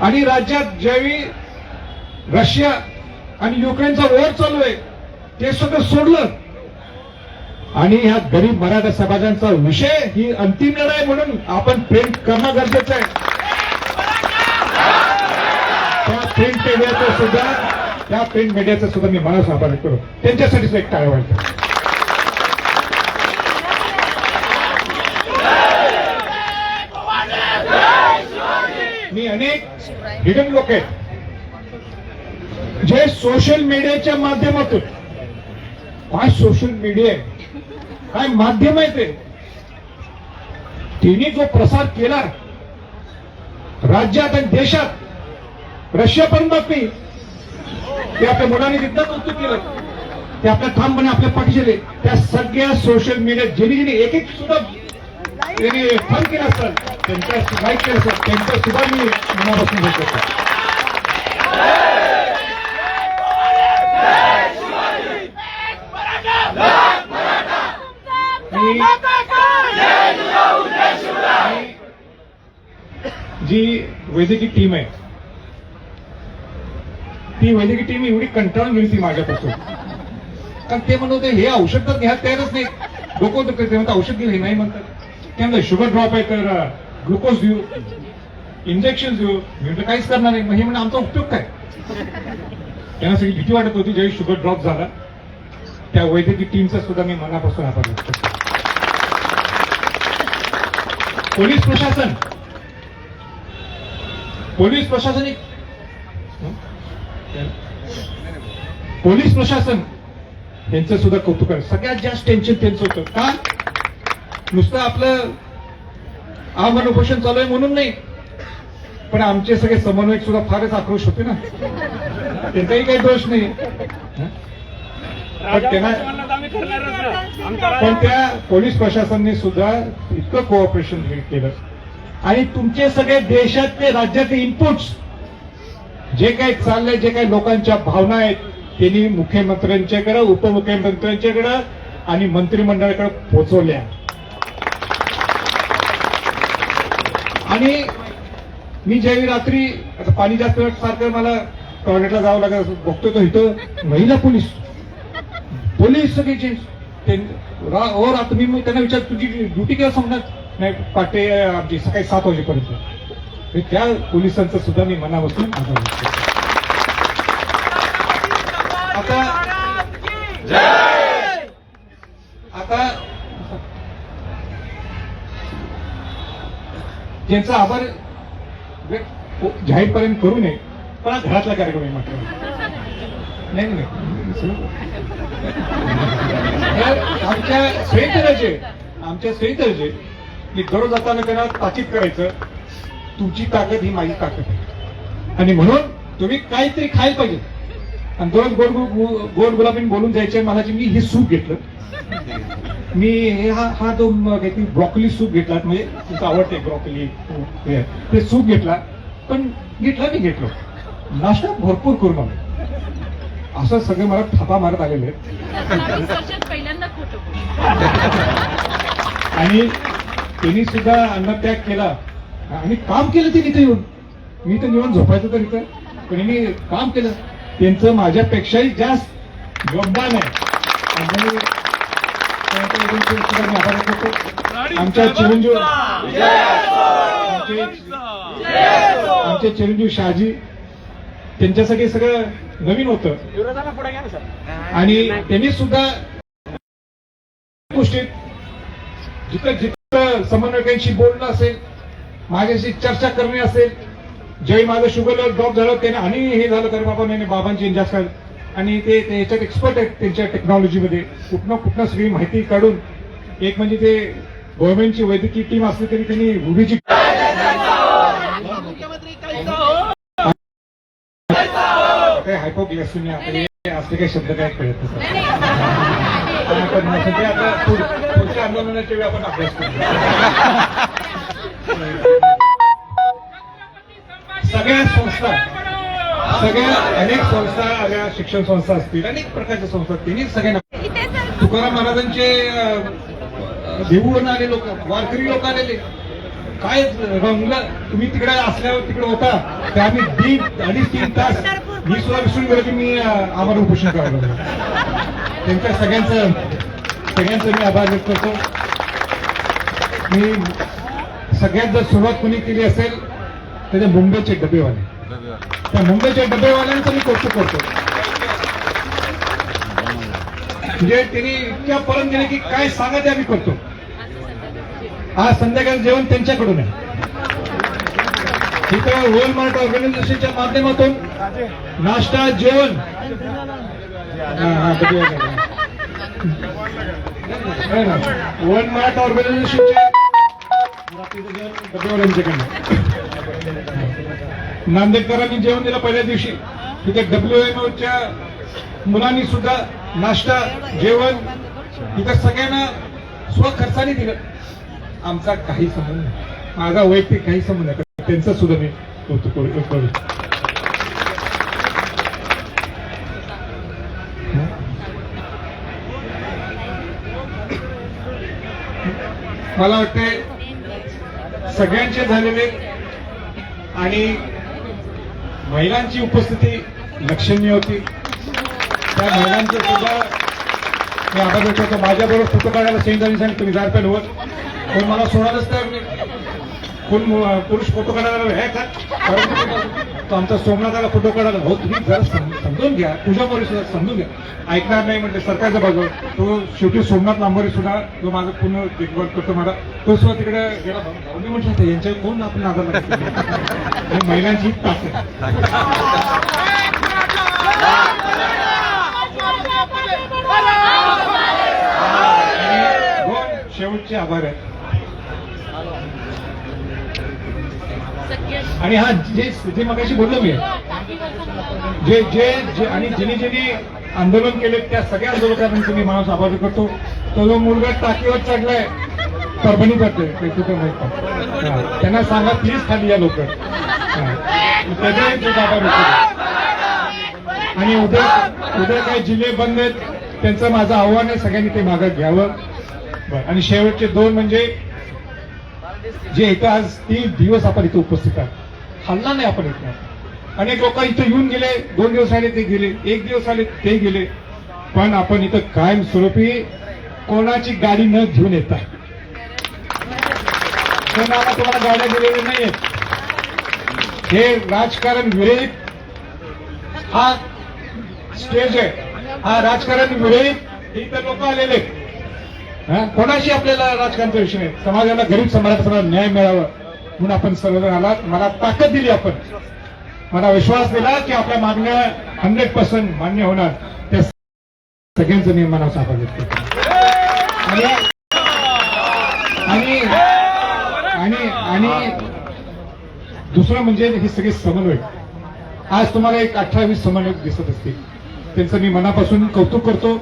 S4: आणि राज्यात ज्यावेळी रशिया आणि युक्रेनचा वॉर चालू आहे ते सगळं सोडलं आणि ह्या गरीब मराठा समाजांचा विषय ही अंतिम लढाई आहे म्हणून आपण प्रिंट करणं गरजेचं आहे. त्या प्रिंट मीडियाचं सुद्धा मी मनास आभार करतो. त्यांच्यासाठीच एक टाळ्या वाजवा. मी अनेक हिडन लोक आहेत जे सोशल मीडियाच्या माध्यमातून, काय सोशल मीडिया आहे, काय माध्यम आहे ते, तिने जो प्रसार केला राज्यात आणि देशात, रशियापर्यंत बातमी, ते आपल्या मुलांनी तिथं कौतुक केलं, ते आपल्या ठामपणे आपल्या पाठीशी, त्या सगळ्या सोशल मीडिया ज्यांनी एक सुद्धा त्यांनी फन केलं असेल, त्यांच्या लाईक केलं असेल, त्यांचं सुद्धा मी मनापासून घेत होतो. जी वैद्यकीय टीम आहे ती वैद्यकीय टीम एवढी कंटाळून गेली ती माझ्यापासून. कारण ते म्हणत होते हे औषध तर घ्या तयारच नाही, डोकं तर ते म्हणतात औषध घेऊ, हे नाही म्हणतात. त्यानंतर शुगर ड्रॉप आहे तर ग्लुकोज देऊ, इंजेक्शन देऊ. मी म्हटलं काहीच करणार नाही. मग हे म्हणजे आमचा उपयोग काय? त्यांना सगळी भीती वाटत होती. ज्यावेळी शुगर ड्रॉप झाला त्या वैद्यकीय टीमचा सुद्धा मी मनापासून आभार व्यक्त करतो. पोलीस प्रशासन यांचं सुद्धा कौतुक आहे. सगळ्यात जास्त टेन्शन त्यांचं होतं. का? नुसतं आपलं आमरण उपोषण चालू आहे म्हणून नाही, पण आमचे सगळे समन्वयक सुद्धा फारच आक्रोश होते ना. त्यांचाही काही दोष नाही, पण त्या पोलीस प्रशासनाने सुद्धा इतकं कोऑपरेशन केलं. आणि तुमचे सगळे देशातले राज्यातले इनपुट्स जे काही चाललंय, जे काही लोकांच्या भावना आहेत, त्यांनी मुख्यमंत्र्यांच्याकडे, उपमुख्यमंत्र्यांच्याकडे आणि मंत्रिमंडळाकडे पोहोचवल्या. आणि मी ज्यावेळी रात्री आता पाणी जास्त वेळ सारखं मला टॉयलेटला जावं लागत, बघतोय तो इथं महिला पोलीस सगळे चेंज और आता मी त्यांना विचार तुझी ड्युटी केव्हा संपणार? नाही पाटे आमची सकाळी 7 वाजेपर्यंत. त्या पोलिसांचं सुद्धा मी मनापासून आभार व्यक्त करतो. आता ज्यांचा आभार जाहीरपर्यंत करू नये, पण घरातला कार्यक्रम आहे मात्र नाही. आमच्या सहितचे मी दररोज जाताना त्यांना ताकीद करायचं, तुमची ताकद ही माझी ताकद आहे आणि म्हणून तुम्ही काहीतरी खायला पाहिजे. आणि दररोज गोड गुलाबीन बोलून जायचे मला, मी हे सूप घेतलं, मी हा जो काहीतरी ब्रॉकली सूप घेतला, म्हणजे तुमचं आवडते ब्रॉकली ते सूप घेतला, पण मी घेतलो. नाश्ता भरपूर करून आलो. असं सगळे मला थापा मारत आलेले आणि त्यांनी सुद्धा अन्नत्याग केला आणि काम केलं. ते इथे येऊन मी तर निवडून झोपायचं तर इथं, पण यांनी काम केलं. त्यांचं माझ्यापेक्षाही जास्त योगदान आहे. आमच्या चिरंजीव शहाजी, त्यांच्यासाठी सगळं नवीन होतं आणि त्यांनी सुद्धा गोष्टीत जिथं समन्वयकांशी बोलणं असेल, माझ्याशी चर्चा करणे असेल, ज्यावेळी माझं शुगर ड्रॉप झालं त्याने आणि हे झालं तर बाबा नाही बाबांची इंजेक्शन आणि ते याच्यात एक्सपर्ट आहेत त्यांच्या टेक्नॉलॉजीमध्ये कुठनं सगळी माहिती काढून एक म्हणजे ते गव्हर्नमेंटची वैद्यकीय टीम असली तरी त्यांनी उभीची हायपोग्लायसेमिया असले काही शब्द काय कळत नाही. ते आता पुढच्या आंदोलनाच्या वेळी आपण अभ्यास करू. सगळ्या संस्था अनेक संस्था आल्या शिक्षण संस्था असतील अनेक प्रकारच्या संस्था त्यांनी सगळ्यांना तुकाराम महाराजांचे देऊळवरून आले लोक वारकरी लोक आलेले काय रंगलं तुम्ही तिकडे असल्यावर तिकडे होता तर आम्ही 2.5-3 तास मी सुद्धा विसरून गेलो की मी आम्हाला उपोषण करावं लागलं. त्यांच्या सगळ्यांचं मी आभार व्यक्त करतो. मी सगळ्यात जर सुरुवात कोणी केली असेल तर ते मुंबईचे डबेवाले त्या मुंबईच्या डबेवाल्यांचं मी कौतुक करतो. म्हणजे त्यांनी इतक्या पर्यंत गेले की काय सांगा ते आम्ही करतो. आज संध्याकाळी जेवण त्यांच्याकडून आहे. तिथं वॉलमार्ट ऑर्गनायझेशनच्या माध्यमातून नाश्ता जेवण वॉलमार्ट ऑर्गनायझेशनचे डबेवाल्यांच्याकडनं नांदेडकरांनी जेवण दिलं पहिल्या दिवशी. तिथे WMOच्या मुलांनी सुद्धा नाश्ता जेवण इथं सगळ्यांना स्वखर्चाने दिलं. आमचा काही संबंध नाही, माझा वैयक्तिक काही संबंध नाही, त्यांचं सुद्धा मी कौतुक करू. मला वाटते सगळ्यांचे झालेले आणि महिलांची उपस्थिती लक्षणीय होती. त्या महिलांचे सुद्धा मी आभार व्यक्त करतो. माझ्याबरोबर फोटो काढायला सेंटरने सांगितलं तुम्ही 1000 रुपये वर कोण मला सोडायलाच तयार नाही. कोण पुरुष फोटो काढायला हे का तो आमचा सोमनाथाला फोटो काढायला हो तुम्ही जरा समजून घ्या तुझ्यामुळे सुद्धा समजून घ्या. ऐकणार नाही म्हणजे सरकारच्या बाजूवर तो शेवटी सोमनाथ लांबोरे सुद्धा जो माझं पूर्ण देखभाल करतो मला तो सुद्धा तिकडे गेला भावनी म्हटलं यांच्या कोण आपण आधार लागतो महिलांची ही ताकद शेवटचे आभार आहेत. आणि हा जे मगाशी बोललो मी जे आणि ज्यांनी आंदोलन केले त्या सगळ्या आंदोलकांचे मी माणूस आभार करतो. तो जो मुलगा टाकीवर चढलाय परभणी जाते कुठे माहित त्यांना सांगा प्लीज खाली या लोक त्याचे आभार व्यक्त. आणि उद्या काही जिल्हे बंद आहेत त्यांचं माझं आव्हान आहे सगळ्यांनी ते मागं घ्यावं. आणि शेवटचे 2 म्हणजे जे इथं आज 3 दिवस आपण इथं उपस्थित आहात हल्ला नाही आपण इथं. अनेक लोक इथं येऊन गेले 2 दिवस आले ते गेले 1 दिवस आले ते गेले पण आपण इथं कायम स्वरूपी कोणाची गाडी न घेऊन येता कोणाला तुम्हाला गाड्या दिलेल्या नाहीयेत. हे राजकारण विरहित हा स्टेज आहे. हा राजकारण विरहित इथं लोक आलेले कोणाशी आपल्याला राजकारणाचा विषय नाही. समाजाला गरीब समाजाला न्याय मिळावा म्हणून आपण सर्वजण आलात. मला ताकद दिली आपण मला विश्वास दिला की आपल्या मागण्या 100% मान्य होणार. त्या सगळ्यांचं मी मनाचा आभार व्यक्त करतो. आणि दुसरं म्हणजे हे सगळे समन्वयक आज तुम्हाला एक 18-20 समन्वयक दिसत असतील त्यांचं मी मनापासून कौतुक करतो.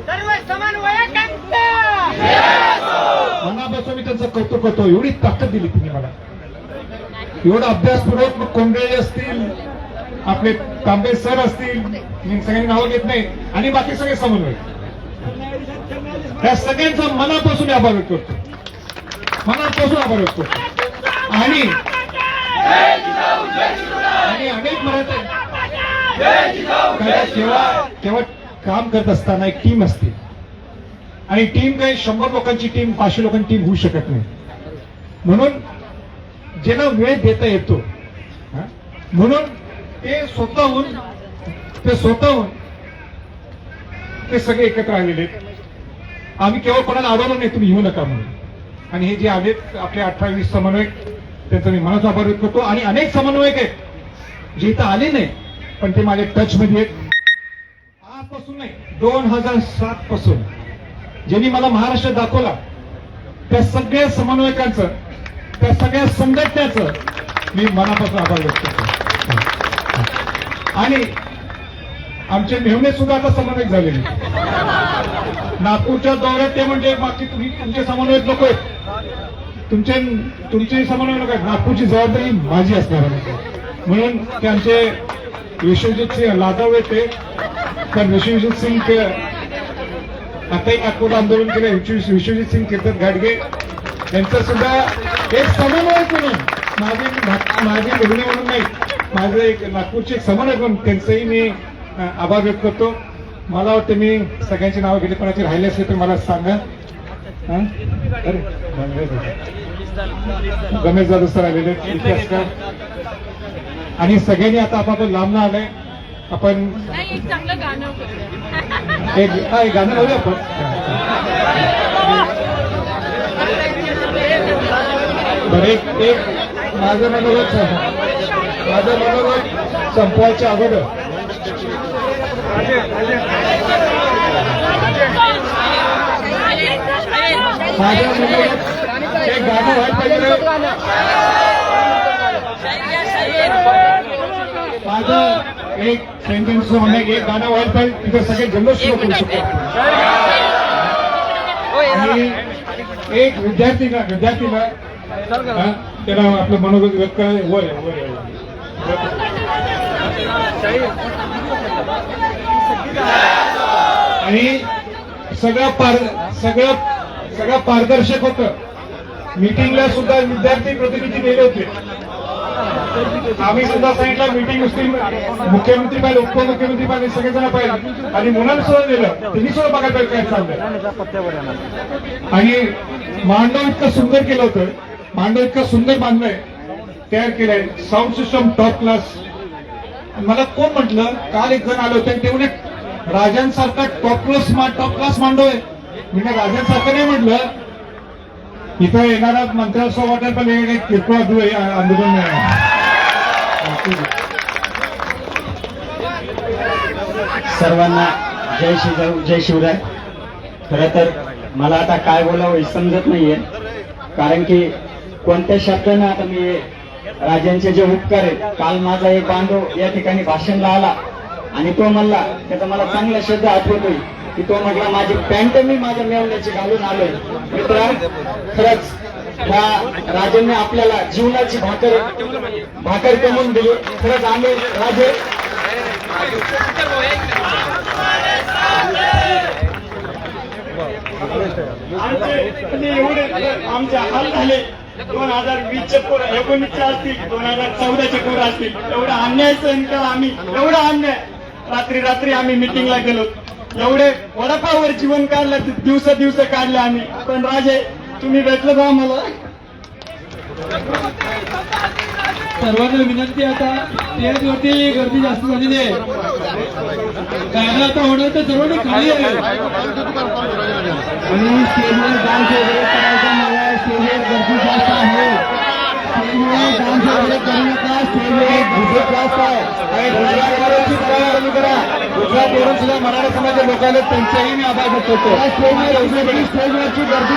S4: मनापासून मी त्यांचं कौतुक करतो. एवढी ताकद दिली तुम्ही मला एवढा अभ्यासपूर्वक कोंडळे असतील आपले तांबे सर असतील मी सगळ्यांनी नावं घेत नाही आणि बाकी सगळे समन्वय त्या सगळ्यांचा मनापासून आभार व्यक्त करतो. मनापासून आभार व्यक्त करतो. आणि अनेक मराठी केवळ काम करत असताना एक टीम असते आणि टीम काही 100 लोकांची टीम 500 लोकांची टीम होऊ शकत नाही. म्हणून ज्यांना वेळ देता येतो म्हणून ते स्वतःहून ते सगळे एकत्र आलेले आहेत. आम्ही केवळ कोणाला अडवलं नाही तुम्ही येऊ नका म्हणून. आणि हे जे आलेत आपले 18-20 समन्वयक त्यांचा मी मनाचा आभार व्यक्त करतो. आणि अनेक समन्वयक आहेत जे इथं आले नाही पण ते माझ्या टच मध्ये आहेत. आजपासून नाही 2007 पासून ज्यांनी मला महाराष्ट्र दाखवला त्या सगळ्या समन्वयकांचं, त्या सगळ्या संघटनेचं मी मनापासून आभार व्यक्त करतो. आणि आमचे मेहणे सुद्धा आता समन्वयक झालेले. नागपूरच्या दौऱ्यात ते म्हणजे बाकी तुमचे समन्वयक लोक आहेत, तुमचे समन्वयक लोक आहेत. नागपूरची जबाबदारी माझी असणार आहे. म्हणून ते आमचे विश्वजित सिंह लादव येते, तर विश्वजित सिंग आताही नागपूर आंदोलन केलं. विश्वजित सिंग कीर्तन घाटगे यांचं सुद्धा एक समन्वयक म्हणून माझे निर्णय म्हणून नाही, माझं एक नागपूरचे एक समन्वयक म्हणून त्यांचंही मी आभार व्यक्त करतो. मला वाटतं मी सगळ्यांची नावं घेतली, कोणाची राहिले असेल तर मला सांगा. अरे गणेश जाधव सर आलेले इतिहासकार. आणि सगळ्यांनी आता आपापलं लांबणं आलंय. आपण
S5: एक चांगलं गाणं करूया.
S4: एक गाणं लावूया आपण. बरं एक माझं मनोगत संपवायच्या अगोदर माझं मनोगत एक गाणं व्हायला पाहिजे. माझं एक सेंटेन्स म्हणणं एक गाणं व्हायला पाहिजे, तिथं सगळे जल्लोष सुरू करू शकतो. आणि एक विद्यार्थीला त्याला आपलं मनोगत व्यक्त करायचं. वर आणि सगळं पारदर्शक होतं. मीटिंगला सुद्धा विद्यार्थी प्रतिनिधी गेले होते. आम्ही सुद्धा सांगितलं मीटिंग नुसती मुख्यमंत्री पाहिजे, उपमुख्यमंत्री पाहिजे, सगळेजण पाहिजे आणि मुलांना सुद्धा दिलं. त्यांनी सुद्धा बघायला पाहिजे काय चाललंय. आणि मांडव इतकं सुंदर केलं होतं, मांडव इतकं सुंदर बांधलंय, तयार केलंय. Sound system top class. मला कोण म्हटलं, काल एक जण आले होते ते म्हणे राजांसारखा टॉप क्लास मांडव आहे. म्हणजे राजांसारखं नाही म्हटलं, इथं येणारा मंत्र्यासोबत वाटेल पण हे किरकोळ आंदोलन नाही.
S6: सर्वांना जय शिवराय, जय शिवराय. खरं तर मला आता काय बोलावं हे समजत नाहीये, कारण की कोणत्या शब्दानं आता मी राजांचे जे उपकार आहेत. काल माझा एक बांधव या ठिकाणी भाषणला आला आणि तो म्हणला, त्याचा मला चांगला शब्द आठवतोय की तो म्हटला माझी पॅन्ट मी माझ्या मेवण्याची घालून आलोय. मित्रा, खरंच ह्या राजांनी आपल्याला जीवनाची भाकर कमवून दिली. खरंच आम्ही राजे एवढे आमचे हाल झाले. 2020चे पोर, 19चे असतील, 2014चे पोर असतील. एवढा अन्याय सहन केला आम्ही, एवढा अन्याय. रात्री आम्ही मिटिंगला गेलो, एवढे वडापाववर जीवन काढलं, दिवस काढले आम्ही. पण राजे तुम्ही भेटलं का आम्हाला?
S7: सर्वांना विनंती, आता स्टेजवरती गर्दी जास्त झालेली आहे. गाणं आता होणार तर सर्वांनी खाली आहे. आणि स्टेजवर डान्स वगैरे करायचा मला, स्टेजवर गर्दी जास्त आहे. स्टेजवर डान्स वगैरे करू नका, स्टेजवर गुजरात जास्त आहे.
S4: गुजरात वरून सुद्धा मराठा समाजाच्या लोकांना त्यांचाही मी आभार व्यक्त करतो.
S7: स्टेजवरची गर्दी